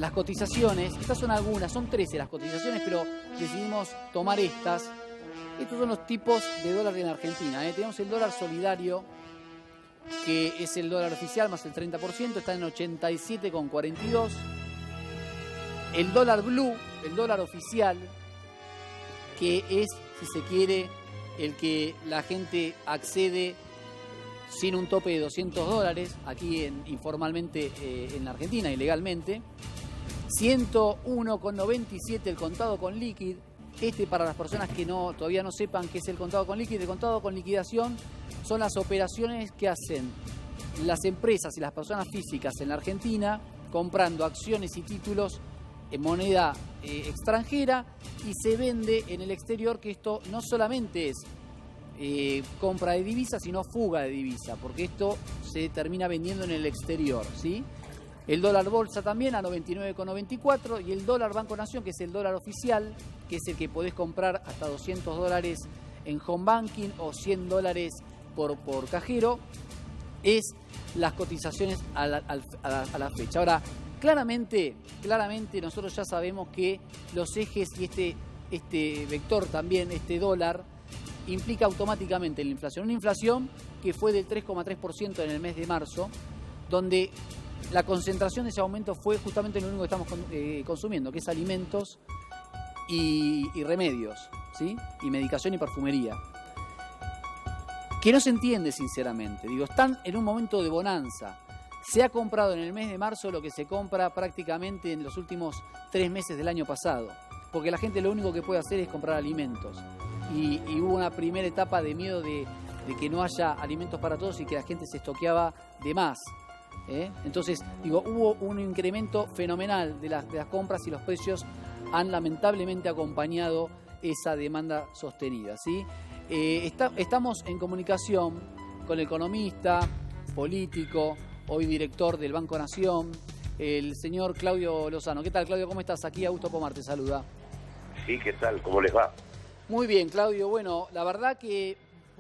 las cotizaciones, estas son algunas, son 13 las cotizaciones, pero decidimos tomar estas. Estos son los tipos de dólar en Argentina. Tenemos el dólar solidario, que es el dólar oficial más el 30%, está en 87,42. El dólar blue, el dólar oficial, que es, si se quiere, el que la gente accede sin un tope de $200, aquí informalmente en la Argentina, ilegalmente. 101,97 el contado con liquid. Para las personas que todavía no sepan qué es el contado con liquid, el contado con liquidación son las operaciones que hacen las empresas y las personas físicas en la Argentina comprando acciones y títulos en moneda extranjera y se vende en el exterior, que esto no solamente es compra de divisa, sino fuga de divisa, porque esto se termina vendiendo en el exterior, ¿sí? El dólar bolsa también a 99,94 y el dólar Banco Nación, que es el dólar oficial, que es el que podés comprar hasta $200 en home banking o $100 por cajero, es las cotizaciones a la fecha. Ahora, claramente nosotros ya sabemos que los ejes y este vector también, este dólar, implica automáticamente la inflación. Una inflación que fue del 3,3% en el mes de marzo, donde la concentración de ese aumento fue justamente en lo único que estamos consumiendo, que es alimentos y remedios, ¿sí? Y medicación y perfumería. Que no se entiende, sinceramente. Digo, están en un momento de bonanza. Se ha comprado en el mes de marzo lo que se compra prácticamente en los últimos 3 meses del año pasado. Porque la gente lo único que puede hacer es comprar alimentos. Y hubo una primera etapa de miedo de que no haya alimentos para todos y que la gente se estoqueaba de más. Entonces, digo, hubo un incremento fenomenal de las compras y los precios han lamentablemente acompañado esa demanda sostenida, ¿sí? Estamos en comunicación con el economista, político, hoy director del Banco Nación, el señor Claudio Lozano. ¿Qué tal, Claudio? ¿Cómo estás? Aquí Augusto Pomar te saluda. Sí, ¿qué tal? ¿Cómo les va? Muy bien, Claudio. Bueno, la verdad que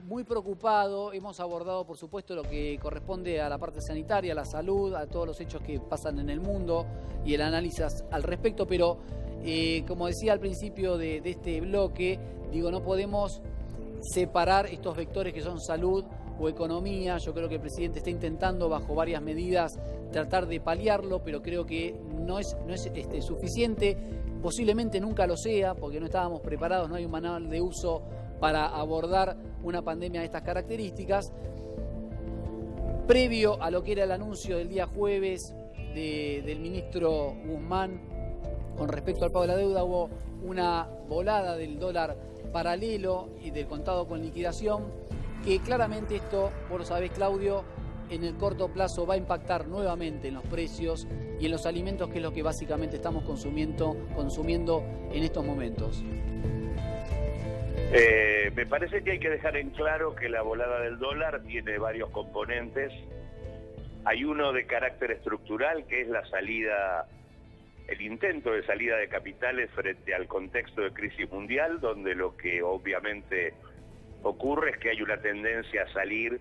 muy preocupado. Hemos abordado, por supuesto, lo que corresponde a la parte sanitaria, a la salud, a todos los hechos que pasan en el mundo y el análisis al respecto, pero como decía al principio de este bloque, digo, no podemos separar estos vectores que son salud o economía. Yo creo que el presidente está intentando, bajo varias medidas, tratar de paliarlo, pero creo que no es suficiente. Posiblemente nunca lo sea, porque no estábamos preparados, no hay un manual de uso para abordar una pandemia de estas características. Previo a lo que era el anuncio del día jueves del ministro Guzmán con respecto al pago de la deuda, hubo una volada del dólar paralelo y del contado con liquidación, que claramente esto, vos lo sabés, Claudio, en el corto plazo va a impactar nuevamente en los precios y en los alimentos, que es lo que básicamente estamos consumiendo en estos momentos. Me parece que hay que dejar en claro que la volada del dólar tiene varios componentes. Hay uno de carácter estructural, que es el intento de salida de capitales frente al contexto de crisis mundial, donde lo que obviamente ocurre es que hay una tendencia a salir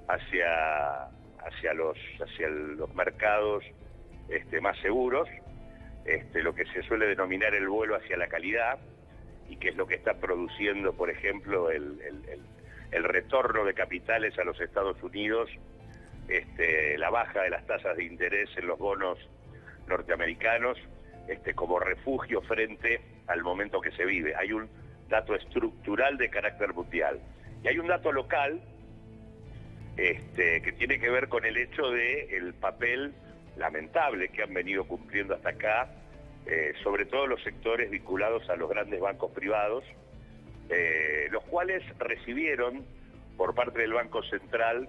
hacia los mercados más seguros, lo que se suele denominar el vuelo hacia la calidad, y que es lo que está produciendo, por ejemplo, el retorno de capitales a los Estados Unidos, la baja de las tasas de interés en los bonos norteamericanos, como refugio frente al momento que se vive. Hay un dato estructural de carácter mundial. Y hay un dato local que tiene que ver con el hecho de el papel lamentable que han venido cumpliendo hasta acá, sobre todo los sectores vinculados a los grandes bancos privados, los cuales recibieron por parte del Banco Central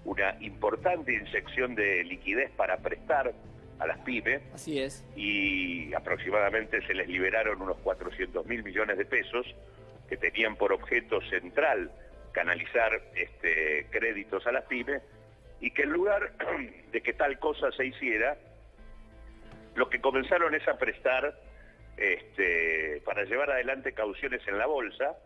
una importante inyección de liquidez para prestar a las pymes. Así es. Y aproximadamente se les liberaron unos 400.000 millones de pesos que tenían por objeto central canalizar créditos a las pymes, y que en lugar de que tal cosa se hiciera, lo que comenzaron es a prestar para llevar adelante cauciones en la bolsa,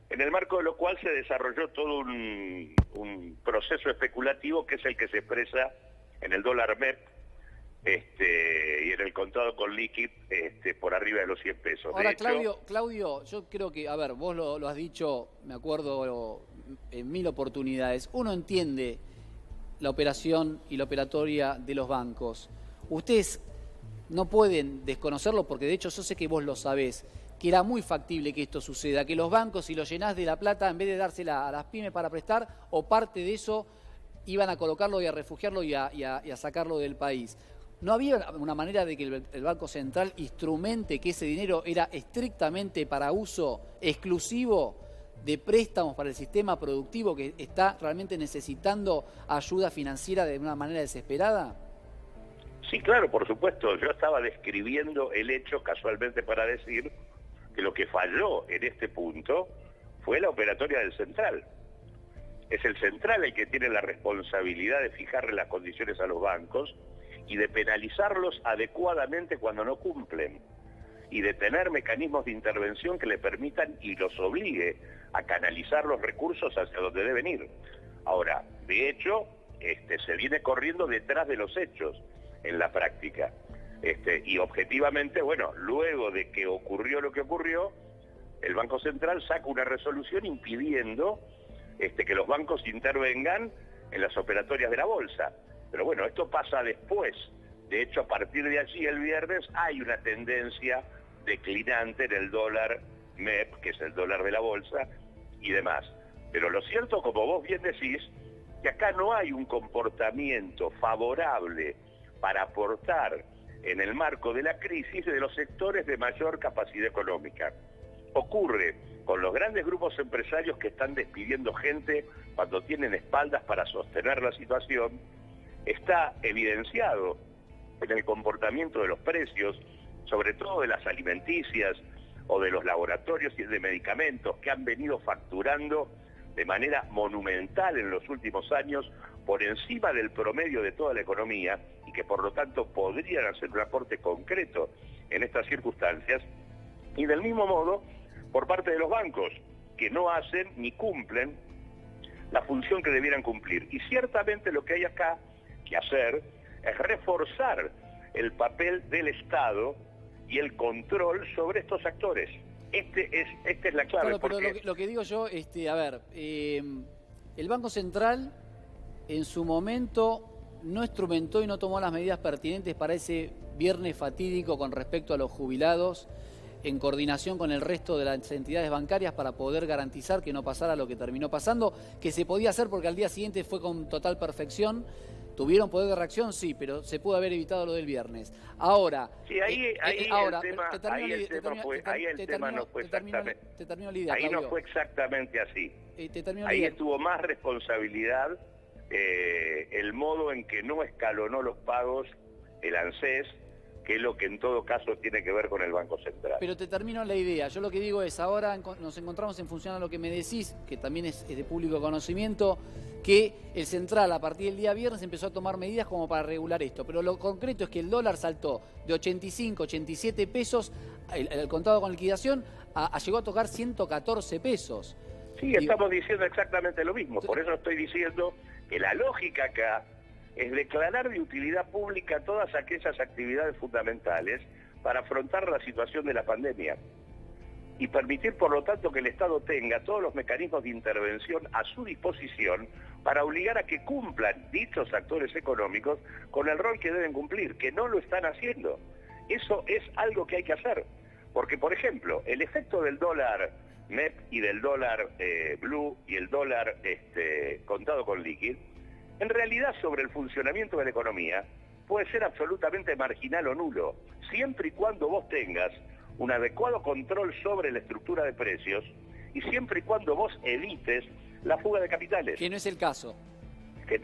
en el marco de lo cual se desarrolló todo un proceso especulativo que es el que se expresa en el dólar MEP, y en el contado con liquid por arriba de los 100 pesos. Ahora, De hecho, Claudio, yo creo que, a ver, vos lo has dicho, me acuerdo en 1000 oportunidades, uno entiende la operación y la operatoria de los bancos. Ustedes no pueden desconocerlo porque de hecho yo sé que vos lo sabés, que era muy factible que esto suceda, que los bancos, si los llenás de la plata, en vez de dársela a las pymes para prestar, o parte de eso, iban a colocarlo y a refugiarlo y a sacarlo del país. ¿No había una manera de que el Banco Central instrumente que ese dinero era estrictamente para uso exclusivo de préstamos para el sistema productivo que está realmente necesitando ayuda financiera de una manera desesperada? sí, claro, por supuesto. Yo estaba describiendo el hecho casualmente para decir que lo que falló en este punto fue la operatoria del central. Es el central el que tiene la responsabilidad de fijarle las condiciones a los bancos y de penalizarlos adecuadamente cuando no cumplen, y de tener mecanismos de intervención que le permitan y los obligue a canalizar los recursos hacia donde deben ir. Ahora, de hecho, se viene corriendo detrás de los hechos en la práctica. Y objetivamente, bueno, luego de que ocurrió lo que ocurrió, el Banco Central saca una resolución impidiendo que los bancos intervengan en las operatorias de la bolsa. Pero bueno, esto pasa después. De hecho, a partir de allí, el viernes, hay una tendencia declinante en el dólar MEP, que es el dólar de la bolsa, y demás. Pero lo cierto, como vos bien decís, que acá no hay un comportamiento favorable para aportar en el marco de la crisis de los sectores de mayor capacidad económica. Ocurre con los grandes grupos empresarios que están despidiendo gente cuando tienen espaldas para sostener la situación. Está evidenciado en el comportamiento de los precios, sobre todo de las alimenticias o de los laboratorios y de medicamentos, que han venido facturando de manera monumental en los últimos años por encima del promedio de toda la economía, y que por lo tanto podrían hacer un aporte concreto en estas circunstancias. Y del mismo modo, por parte de los bancos, que no hacen ni cumplen la función que debieran cumplir. Y ciertamente lo que hay acá que hacer es reforzar el papel del Estado y el control sobre estos actores. Esta es la clave. Claro, pero lo que digo yo, el Banco Central en su momento no instrumentó y no tomó las medidas pertinentes para ese viernes fatídico con respecto a los jubilados, en coordinación con el resto de las entidades bancarias, para poder garantizar que no pasara lo que terminó pasando, que se podía hacer porque al día siguiente fue con total perfección. ¿Tuvieron poder de reacción? Sí, pero se pudo haber evitado lo del viernes. Ahí no fue exactamente así. Ahí estuvo más responsabilidad el modo en que no escalonó los pagos el ANSES, que es lo que en todo caso tiene que ver con el Banco Central. Pero te termino la idea. Yo lo que digo es, ahora nos encontramos en función a lo que me decís, que también es de público conocimiento, que el Central a partir del día viernes empezó a tomar medidas como para regular esto. Pero lo concreto es que el dólar saltó de 85, 87 pesos, el contado con liquidación, llegó a tocar 114 pesos. Sí, estamos diciendo exactamente lo mismo. Por eso estoy diciendo que la lógica acá es declarar de utilidad pública todas aquellas actividades fundamentales para afrontar la situación de la pandemia y permitir, por lo tanto, que el Estado tenga todos los mecanismos de intervención a su disposición para obligar a que cumplan dichos actores económicos con el rol que deben cumplir, que no lo están haciendo. Eso es algo que hay que hacer, porque, por ejemplo, el efecto del dólar MEP y del dólar blue y el dólar contado con liquid, en realidad sobre el funcionamiento de la economía puede ser absolutamente marginal o nulo, siempre y cuando vos tengas un adecuado control sobre la estructura de precios y siempre y cuando vos evites la fuga de capitales. Que no es el caso. Que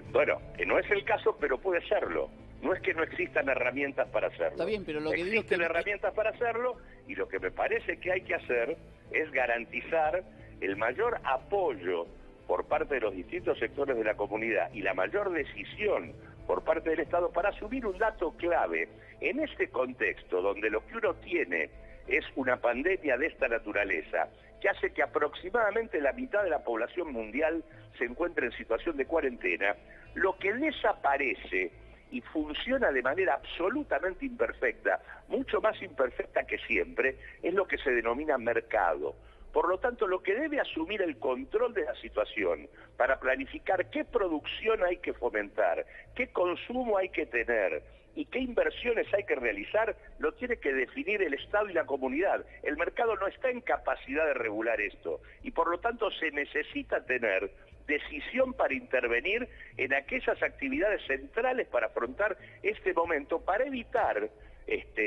no es el caso, pero puede serlo. No es que no existan herramientas para hacerlo. Está bien, pero lo que digo es que existen herramientas para hacerlo, y lo que me parece que hay que hacer es garantizar el mayor apoyo por parte de los distintos sectores de la comunidad y la mayor decisión por parte del Estado para asumir un dato clave en este contexto donde lo que uno tiene es una pandemia de esta naturaleza que hace que aproximadamente la mitad de la población mundial se encuentre en situación de cuarentena. Lo que desaparece y funciona de manera absolutamente imperfecta, mucho más imperfecta que siempre, es lo que se denomina mercado. Por lo tanto, lo que debe asumir el control de la situación para planificar qué producción hay que fomentar, qué consumo hay que tener y qué inversiones hay que realizar, lo tiene que definir el Estado y la comunidad. El mercado no está en capacidad de regular esto y por lo tanto se necesita tener decisión para intervenir en aquellas actividades centrales para afrontar este momento, para evitar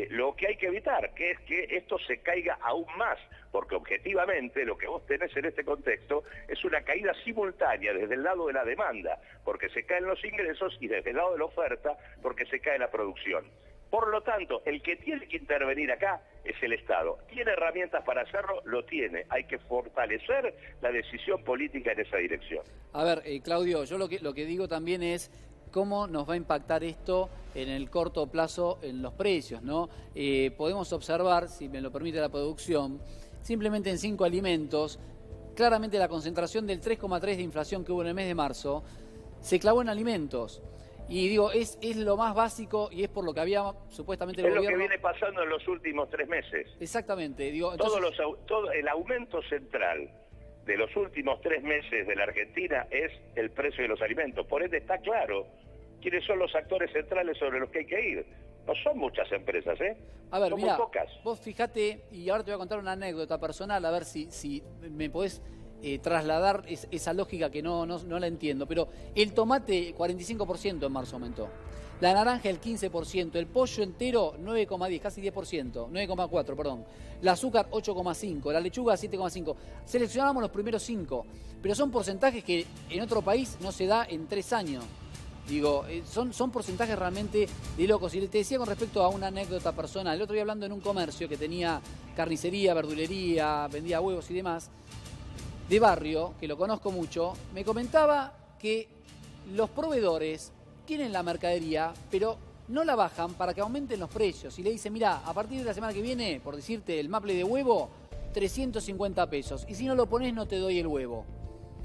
lo que hay que evitar, que es que esto se caiga aún más, porque objetivamente lo que vos tenés en este contexto es una caída simultánea desde el lado de la demanda, porque se caen los ingresos, y desde el lado de la oferta, porque se cae la producción. Por lo tanto, el que tiene que intervenir acá es el Estado. ¿Tiene herramientas para hacerlo? Lo tiene. Hay que fortalecer la decisión política en esa dirección. A ver, Claudio, yo lo que digo también es cómo nos va a impactar esto en el corto plazo en los precios, ¿no? Podemos observar, si me lo permite la producción, simplemente en 5 alimentos, claramente la concentración del 3,3 de inflación que hubo en el mes de marzo se clavó en alimentos. Y digo, es lo más básico y es por lo que había supuestamente el gobierno... Es lo que viene pasando en los últimos 3 meses. Exactamente. Digo, entonces... todo el aumento central de los últimos 3 meses de la Argentina es el precio de los alimentos. Por ende está claro quiénes son los actores centrales sobre los que hay que ir. No son muchas empresas, ¿eh? A ver, son mirá, muy pocas. Vos fijate, y ahora te voy a contar una anécdota personal, a ver si me podés trasladar esa lógica que no la entiendo. Pero el tomate 45% en marzo aumentó. La naranja el 15%, el pollo entero 9,10, casi 10%, 9,4, perdón. El azúcar 8,5, la lechuga 7,5. Seleccionamos los primeros 5, pero son porcentajes que en otro país no se da en 3 años. Digo, son porcentajes realmente de locos. Y te decía con respecto a una anécdota personal, el otro día hablando en un comercio que tenía carnicería, verdulería, vendía huevos y demás, de barrio, que lo conozco mucho, me comentaba que los proveedores quieren la mercadería, pero no la bajan para que aumenten los precios. Y le dicen, mira, a partir de la semana que viene, por decirte, el maple de huevo, 350 pesos. Y si no lo pones, no te doy el huevo.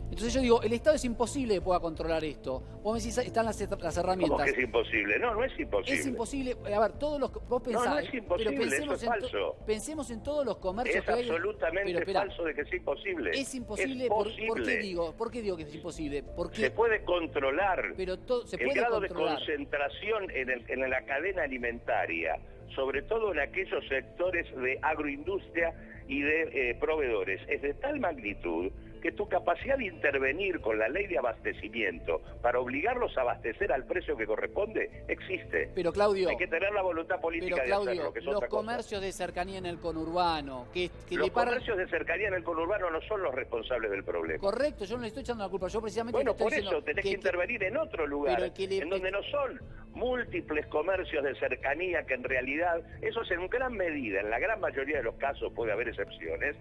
Entonces yo digo, el Estado es imposible que pueda controlar esto. Vos me decís, están las herramientas. ¿Cómo que es imposible? No es imposible. Es imposible. A ver, todos los... Vos pensás, no es imposible, pero eso es falso. Pensemos en todos los comercios es que hay. Es absolutamente falso de que es imposible. Es imposible. ¿Por qué digo que es imposible? Porque se puede controlar pero se puede el grado controlar. de concentración en la cadena alimentaria, sobre todo en aquellos sectores de agroindustria y de proveedores, es de tal magnitud que tu capacidad de intervenir con la ley de abastecimiento para obligarlos a abastecer al precio que corresponde existe. Pero Claudio, hay que tener la voluntad política de hacerlo, que es los otra comercios cosa. de cercanía en el conurbano, los comercios de cercanía en el conurbano no son los responsables del problema. Correcto, yo no le estoy echando la culpa, yo precisamente... Bueno, por eso tenés que intervenir en otro lugar, en donde no son múltiples comercios de cercanía que en realidad, esos en gran medida, en la gran mayoría de los casos puede haber excepciones,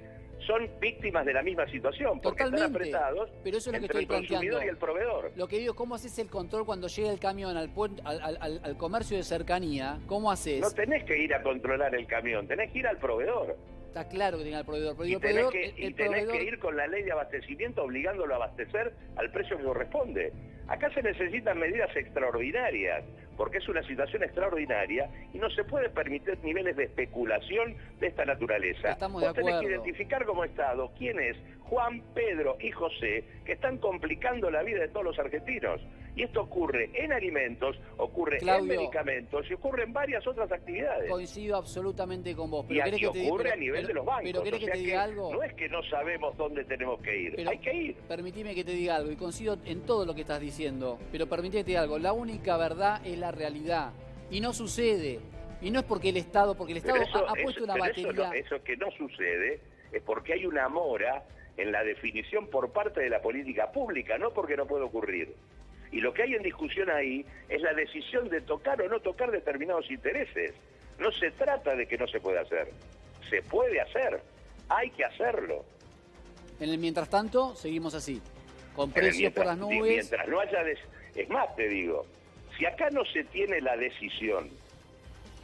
son víctimas de la misma situación, porque están apretados pero eso es lo que entre estoy el consumidor planteando. Y el proveedor. Lo que digo, ¿cómo haces el control cuando llega el camión al comercio de cercanía? ¿Cómo haces? No tenés que ir a controlar el camión, tenés que ir al proveedor. Está claro que tenga el proveedor, pero tenés que ir con la ley de abastecimiento obligándolo a abastecer al precio que corresponde. Acá se necesitan medidas extraordinarias, porque es una situación extraordinaria y no se puede permitir niveles de especulación de esta naturaleza. Estamos de acuerdo. Tenés que identificar como Estado quién es Juan, Pedro y José, que están complicando la vida de todos los argentinos. Y esto ocurre en alimentos, ocurre en medicamentos y ocurre en varias otras actividades. Coincido absolutamente con vos. Pero y aquí ocurre a nivel de los bancos. Pero ¿querés que te diga algo? No es que no sabemos dónde tenemos que ir, pero hay que ir. Permitime que te diga algo, y coincido en todo lo que estás diciendo, pero permitime que te diga algo. La única verdad es la realidad, y no sucede. Y no es porque el Estado ha puesto una batería... Eso que no sucede es porque hay una mora en la definición por parte de la política pública, no porque no puede ocurrir. Y lo que hay en discusión ahí es la decisión de tocar o no tocar determinados intereses. No se trata de que no se pueda hacer. Se puede hacer. Hay que hacerlo. En el mientras tanto, seguimos así. Con precios por las nubes. Mientras no haya... Es más, te digo, si acá no se tiene la decisión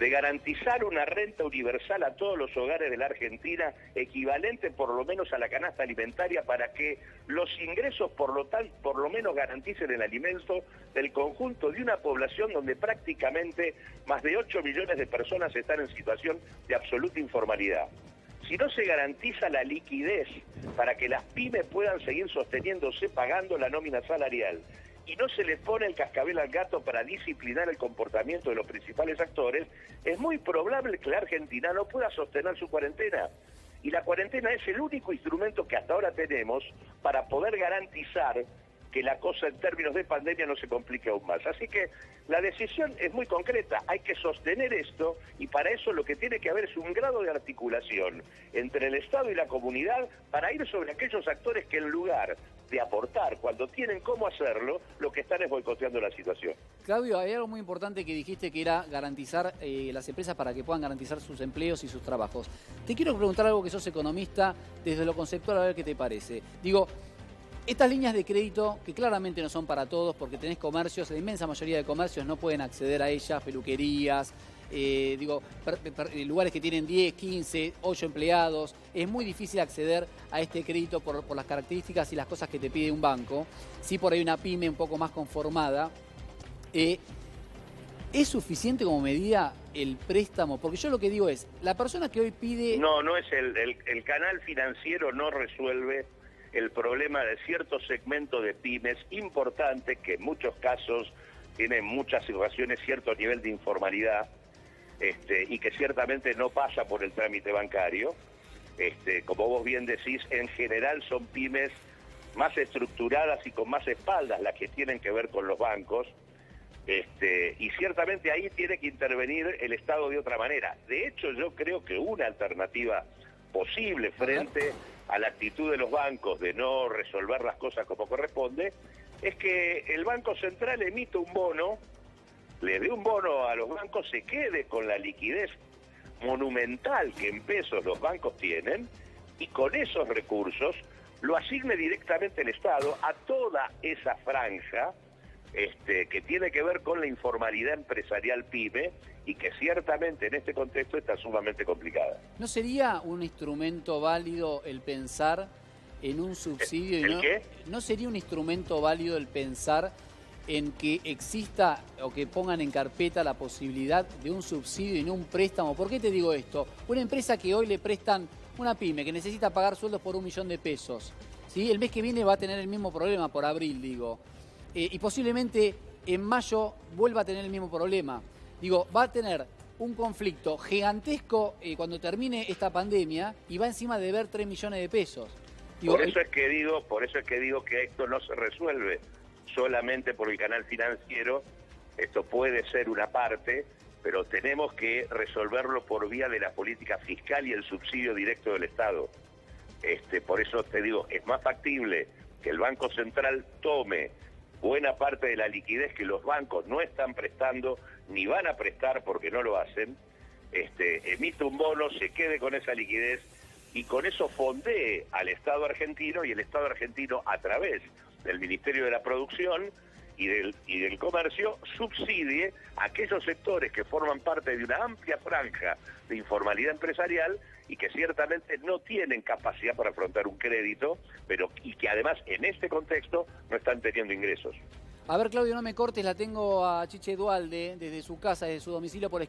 de garantizar una renta universal a todos los hogares de la Argentina, equivalente por lo menos a la canasta alimentaria, para que los ingresos por lo menos garanticen el alimento del conjunto de una población donde prácticamente más de 8 millones de personas están en situación de absoluta informalidad. Si no se garantiza la liquidez para que las pymes puedan seguir sosteniéndose pagando la nómina salarial, y no se le pone el cascabel al gato para disciplinar el comportamiento de los principales actores, es muy probable que la Argentina no pueda sostener su cuarentena. Y la cuarentena es el único instrumento que hasta ahora tenemos para poder garantizar que la cosa en términos de pandemia no se complique aún más. Así que la decisión es muy concreta, hay que sostener esto, y para eso lo que tiene que haber es un grado de articulación entre el Estado y la comunidad para ir sobre aquellos actores que en lugar de aportar cuando tienen cómo hacerlo, lo que están es boicoteando la situación. Claudio, hay algo muy importante que dijiste, que era garantizar las empresas para que puedan garantizar sus empleos y sus trabajos. Te quiero preguntar algo, que sos economista, desde lo conceptual, a ver qué te parece. Digo, estas líneas de crédito, que claramente no son para todos, porque tenés comercios, la inmensa mayoría de comercios no pueden acceder a ellas, peluquerías, lugares que tienen 10, 15, 8 empleados. Es muy difícil acceder a este crédito por las características y las cosas que te pide un banco. Sí, por ahí una pyme un poco más conformada. ¿Es suficiente como medida el préstamo? Porque yo lo que digo es, la persona que hoy pide... No es el canal financiero no resuelve el problema de cierto segmento de pymes importante que en muchos casos tienen muchas situaciones, cierto nivel de informalidad, y que ciertamente no pasa por el trámite bancario. Como vos bien decís, en general son pymes más estructuradas y con más espaldas las que tienen que ver con los bancos, y ciertamente ahí tiene que intervenir el Estado de otra manera. De hecho, yo creo que una alternativa posible frente a la actitud de los bancos de no resolver las cosas como corresponde es que el Banco Central emita un bono, le dé un bono a los bancos, se quede con la liquidez monumental que en pesos los bancos tienen, y con esos recursos lo asigne directamente el Estado a toda esa franja que tiene que ver con la informalidad empresarial pyme, y que ciertamente en este contexto está sumamente complicada. ¿No sería un instrumento válido el pensar en un subsidio? ¿El qué? ¿No sería un instrumento válido el pensar en que exista o que pongan en carpeta la posibilidad de un subsidio y no un préstamo? ¿Por qué te digo esto? Una empresa que hoy le prestan, una pyme que necesita pagar sueldos por 1 millón de pesos, ¿sí? El mes que viene va a tener el mismo problema, por abril digo, y posiblemente en mayo vuelva a tener el mismo problema. Digo, va a tener un conflicto gigantesco cuando termine esta pandemia, y va encima de ver 3 millones de pesos. Digo, por eso es que digo que esto no se resuelve solamente por el canal financiero. Esto puede ser una parte, pero tenemos que resolverlo por vía de la política fiscal y el subsidio directo del Estado. Por eso te digo, es más factible que el Banco Central tome buena parte de la liquidez que los bancos no están prestando ni van a prestar porque no lo hacen, emite un bono, se quede con esa liquidez y con eso fondee al Estado argentino, y el Estado argentino, a través del Ministerio de la Producción y del Comercio, subsidie a aquellos sectores que forman parte de una amplia franja de informalidad empresarial y que ciertamente no tienen capacidad para afrontar un crédito, y que además en este contexto no están teniendo ingresos. A ver, Claudio, no me cortes, la tengo a Chiche Dualde desde su casa, desde su domicilio por Skype.